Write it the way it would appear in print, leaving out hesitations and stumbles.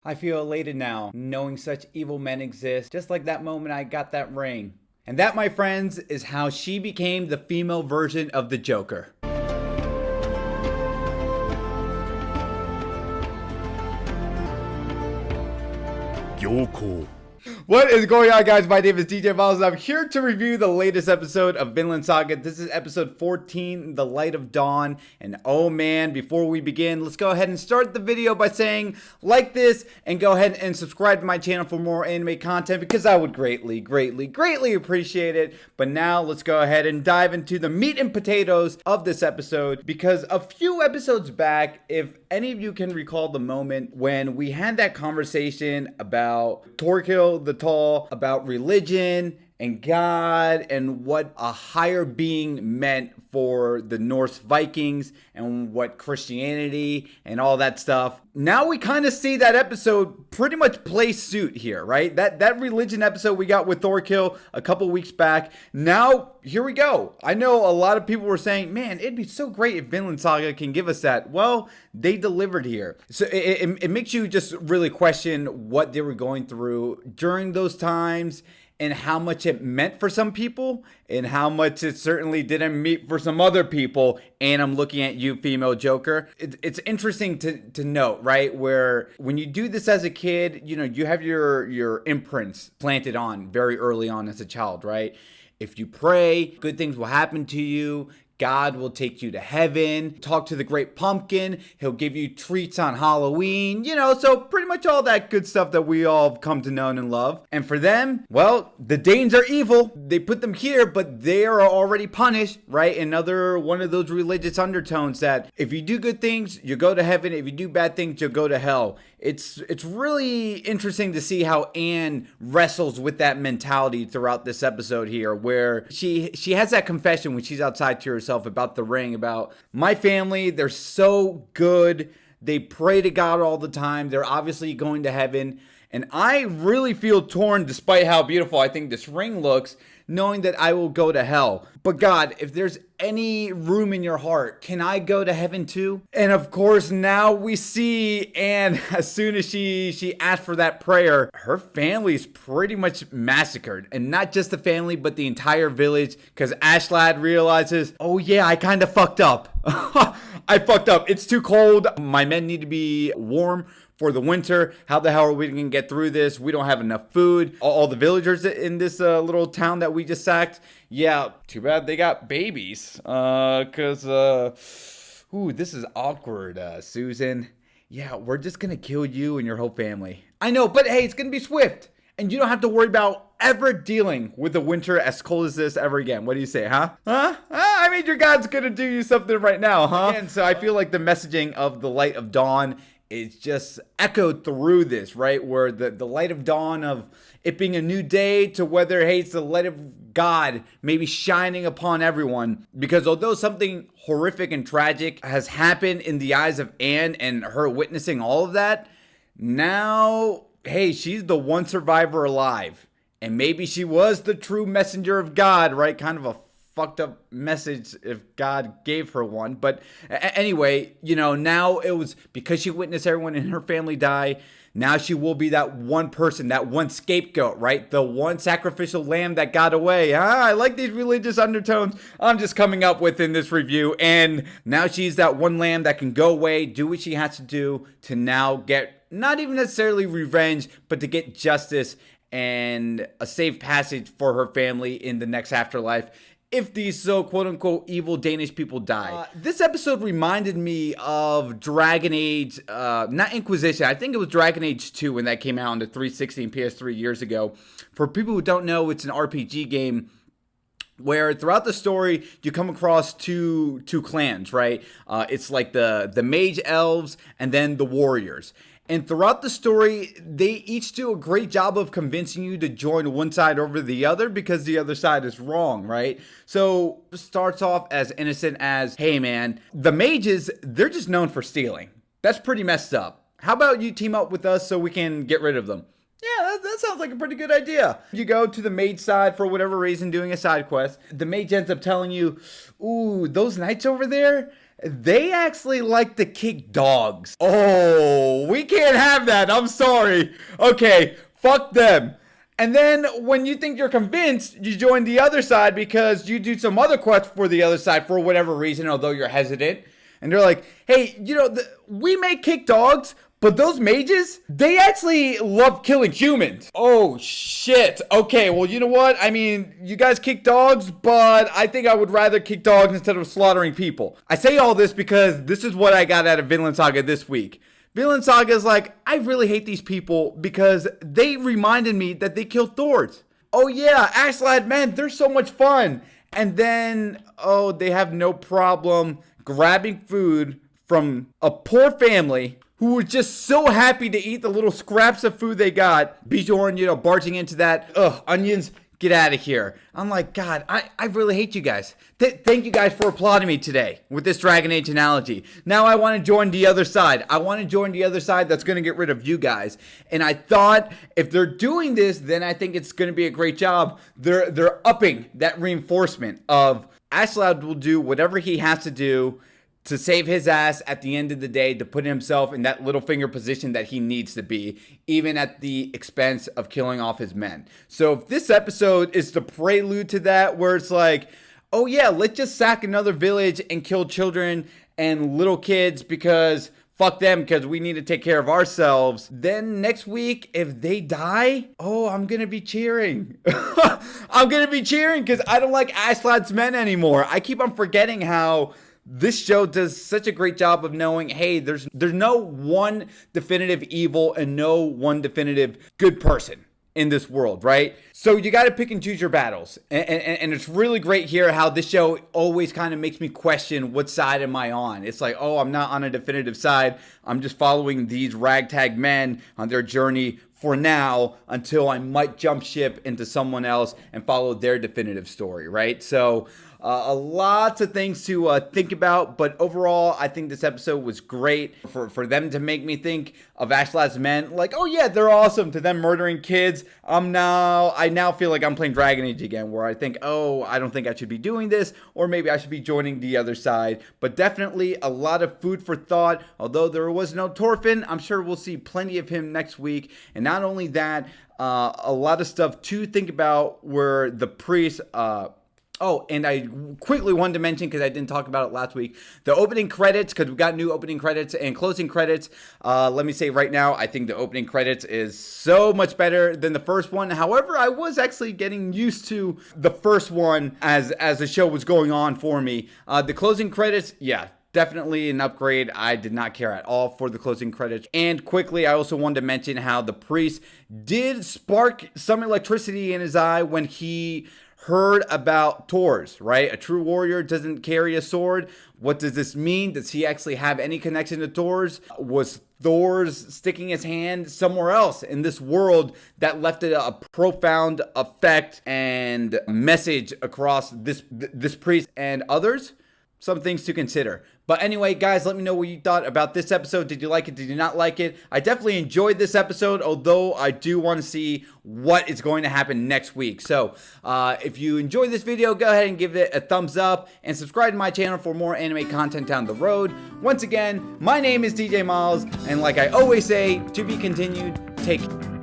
I feel elated now, knowing such evil men exist, just like that moment I got that ring. And that, my friends, is how she became the female version of the Joker. What is going on, guys? My name is DJ Miles, and I'm here to review the latest episode of Vinland Saga. This is episode 14, The Light of Dawn. And oh man, before we begin, let's go ahead and start the video by saying like this and go ahead and subscribe to my channel for more anime content, because I would greatly appreciate it. But now let's go ahead and dive into the meat and potatoes of this episode, because a few episodes back, if any of you can recall the moment when we had that conversation about Thorkill the Tall, about religion and God and what a higher being meant for the Norse Vikings and what Christianity and all that stuff. Now we kind of see that episode pretty much play suit here, right? That religion episode we got with Thorkill a couple weeks back. Now, here we go. I know a lot of people were saying, man, it'd be so great if Vinland Saga can give us that. Well, they delivered here. So it makes you just really question what they were going through during those times, and how much it meant for some people, and how much it certainly didn't mean for some other people. And I'm looking at you, female Joker. It's interesting to note, right? Where when you do this as a kid, you know, you have your imprints planted on very early on as a child, right? If you pray, good things will happen to you. God will take you to heaven. Talk to the great pumpkin. He'll give you treats on Halloween. You know, so pretty much all that good stuff that we all have come to know and love. And for them, well, the Danes are evil. They put them here, but they are already punished, right? Another one of those religious undertones that if you do good things, you go to heaven. If you do bad things, you'll go to hell. It's really interesting to see how Anne wrestles with that mentality throughout this episode here, where she has that confession when she's outside to herself about the ring, about my family. They're so good. They pray to God all the time. They're obviously going to heaven. And I really feel torn, despite how beautiful I think this ring looks, knowing that I will go to hell. But God, if there's any room in your heart, can I go to heaven too? And of course, now we see Anne, as soon as she asked for that prayer, her family's pretty much massacred. And not just the family, but the entire village, because Askeladd realizes, oh yeah, I kind of fucked up. I fucked up. It's too cold. My men need to be warm for the winter. How the hell are we gonna get through this? We don't have enough food. All the villagers in this little town that we just sacked, yeah, too bad they got babies. This is awkward, Susan. Yeah, we're just gonna kill you and your whole family. I know, but hey, it's gonna be swift. And you don't have to worry about ever dealing with a winter as cold as this ever again. What do you say, huh? I mean, your God's gonna do you something right now, huh? And so I feel like the messaging of the light of dawn is just echoed through this, right? Where the light of dawn of it being a new day, to whether, hey, it's the light of God maybe shining upon everyone. Because although something horrific and tragic has happened in the eyes of Anne and her witnessing all of that, now, hey, she's the one survivor alive. And maybe she was the true messenger of God, right? Kind of a fucked up message if God gave her one. But anyway, you know, now it was because she witnessed everyone in her family die. Now she will be that one person, that one scapegoat, right? The one sacrificial lamb that got away. I like these religious undertones I'm just coming up with in this review. And now she's that one lamb that can go away, do what she has to do to now get not even necessarily revenge, but to get justice and a safe passage for her family in the next afterlife, if these so quote-unquote evil Danish people die. This episode reminded me of Dragon Age, not Inquisition, I think it was Dragon Age 2 when that came out on the 360 and PS3 years ago. For people who don't know, it's an RPG game where throughout the story, you come across two clans, right? It's like the mage elves and then the warriors. And throughout the story, they each do a great job of convincing you to join one side over the other because the other side is wrong, right? So it starts off as innocent as, hey man, the mages, they're just known for stealing. That's pretty messed up. How about you team up with us so we can get rid of them? Yeah, that sounds like a pretty good idea. You go to the mage side for whatever reason, doing a side quest. The mage ends up telling you, ooh, those knights over there, they actually like to kick dogs. Oh, we can't have that. I'm sorry. Okay, fuck them. And then when you think you're convinced, you join the other side because you do some other quests for the other side for whatever reason, although you're hesitant. And they're like, hey, we may kick dogs, but those mages, they actually love killing humans. Oh, shit. Okay, well, you know what? I mean, you guys kick dogs, but I think I would rather kick dogs instead of slaughtering people. I say all this because this is what I got out of Vinland Saga this week. Vinland Saga is like, I really hate these people because they reminded me that they killed Thors. Oh yeah, Askeladd, man, they're so much fun. And then, oh, they have no problem grabbing food from a poor family who were just so happy to eat the little scraps of food they got. Bjorn, barging into that, onions, get out of here. I'm like, God, I really hate you guys. Thank you guys for applauding me today with this Dragon Age analogy. Now I want to join the other side. I want to join the other side that's going to get rid of you guys. And I thought if they're doing this, then I think it's going to be a great job. They're upping that reinforcement of Askeladd will do whatever he has to do to save his ass at the end of the day, to put himself in that little finger position that he needs to be, even at the expense of killing off his men. So if this episode is the prelude to that, where it's like, oh yeah, let's just sack another village and kill children and little kids because fuck them, because we need to take care of ourselves. Then next week, if they die, oh, I'm going to be cheering. I'm going to be cheering because I don't like Askeladd's men anymore. I keep on forgetting how this show does such a great job of knowing, hey, there's no one definitive evil and no one definitive good person in this world, right? So you got to pick and choose your battles. And it's really great here how this show always kind of makes me question what side am I on. It's like, oh, I'm not on a definitive side. I'm just following these ragtag men on their journey for now until I might jump ship into someone else and follow their definitive story, right? So lots of things to think about, but overall, I think this episode was great for them to make me think of Askeladd's men. Like, oh yeah, they're awesome. To them murdering kids, I now feel like I'm playing Dragon Age again, where I think, oh, I don't think I should be doing this, or maybe I should be joining the other side. But definitely a lot of food for thought. Although there was no Thorfinn, I'm sure we'll see plenty of him next week. And not only that, a lot of stuff to think about where the priest. Oh, and I quickly wanted to mention, because I didn't talk about it last week, the opening credits, because we've got new opening credits and closing credits. Let me say right now, I think the opening credits is so much better than the first one. However, I was actually getting used to the first one as the show was going on for me. The closing credits, yeah, definitely an upgrade. I did not care at all for the closing credits. And quickly, I also wanted to mention how the priest did spark some electricity in his eye when he heard about Thors, right? A true warrior doesn't carry a sword. What does this mean? Does he actually have any connection to Thors? Was Thors sticking his hand somewhere else in this world that left a profound effect and message across this priest and others? Some things to consider. But anyway, guys, let me know what you thought about this episode. Did you like it? Did you not like it? I definitely enjoyed this episode, although I do want to see what is going to happen next week. So if you enjoyed this video, go ahead and give it a thumbs up and subscribe to my channel for more anime content down the road. Once again, my name is DJ Miles, and like I always say, to be continued, take care.